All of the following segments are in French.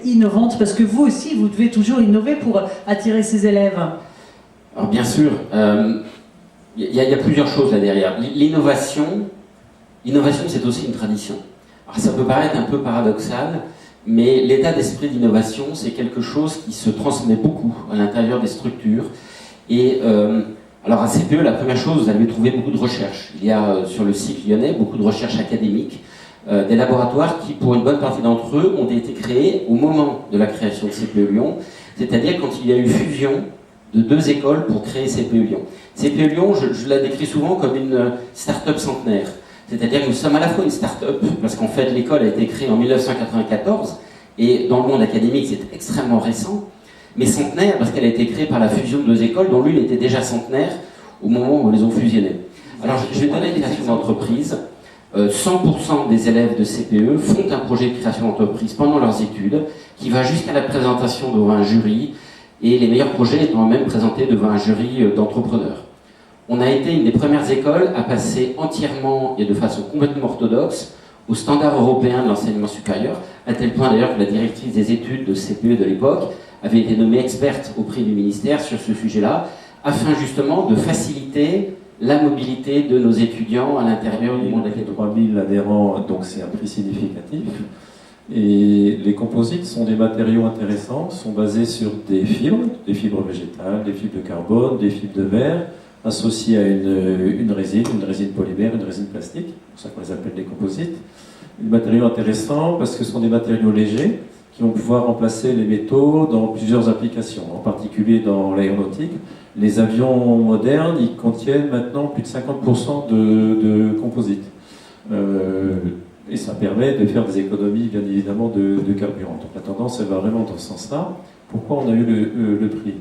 innovante, parce que vous aussi, vous devez toujours innover pour attirer ces élèves. Alors bien sûr, il y a plusieurs choses là derrière. L'innovation, c'est aussi une tradition. Alors ça peut paraître un peu paradoxal, mais l'état d'esprit d'innovation, c'est quelque chose qui se transmet beaucoup à l'intérieur des structures. Et alors à CPE, la première chose, vous allez trouver beaucoup de recherches. Il y a sur le site lyonnais beaucoup de recherches académiques, des laboratoires qui, pour une bonne partie d'entre eux, ont été créés au moment de la création de CPE Lyon, c'est-à-dire quand il y a eu fusion de deux écoles pour créer CPE Lyon. CPE Lyon, je la décris souvent comme une start-up centenaire. C'est-à-dire que nous sommes à la fois une start-up, parce qu'en fait l'école a été créée en 1994, et dans le monde académique c'est extrêmement récent, mais centenaire parce qu'elle a été créée par la fusion de deux écoles dont l'une était déjà centenaire au moment où elles ont fusionné. Alors je vais donner des créations d'entreprise. 100% des élèves de CPE font un projet de création d'entreprise pendant leurs études, qui va jusqu'à la présentation devant un jury, et les meilleurs projets étant même présentés devant un jury d'entrepreneurs. On a été une des premières écoles à passer entièrement et de façon complètement orthodoxe aux standards européens de l'enseignement supérieur, à tel point d'ailleurs que la directrice des études de CPE de l'époque avait été nommée experte au prix du ministère sur ce sujet-là, afin justement de faciliter la mobilité de nos étudiants à l'intérieur du monde académique. 3000 adhérents, donc c'est un prix significatif. Et les composites sont des matériaux intéressants, sont basés sur des fibres végétales, des fibres de carbone, des fibres de verre, associées à une résine polymère, une résine plastique, c'est pour ça qu'on les appelle des composites. Des matériaux intéressants parce que ce sont des matériaux légers qui vont pouvoir remplacer les métaux dans plusieurs applications, en particulier dans l'aéronautique. Les avions modernes, ils contiennent maintenant plus de 50% de composites. Et ça permet de faire des économies, bien évidemment, de carburant. Donc la tendance, elle va vraiment dans ce sens-là. Pourquoi on a eu le prix ?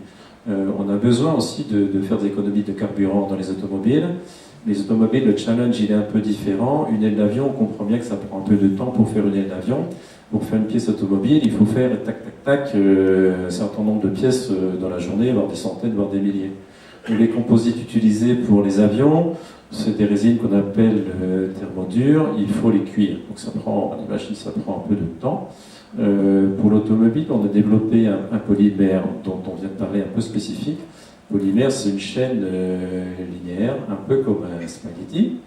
On a besoin aussi de faire des économies de carburant dans les automobiles. Les automobiles, le challenge, il est un peu différent. Une aile d'avion, on comprend bien que ça prend un peu de temps pour faire une aile d'avion. Pour faire une pièce automobile, il faut faire tac, tac, tac, un certain nombre de pièces dans la journée, voire des centaines, voire des milliers. Et les composites utilisés pour les avions, c'est des résines qu'on appelle thermodures, il faut les cuire. Donc ça prend, on imagine, ça prend un peu de temps. Pour l'automobile, on a développé un polymère dont on vient de parler, un peu spécifique. Polymère, c'est une chaîne linéaire, un peu comme un spaghetti.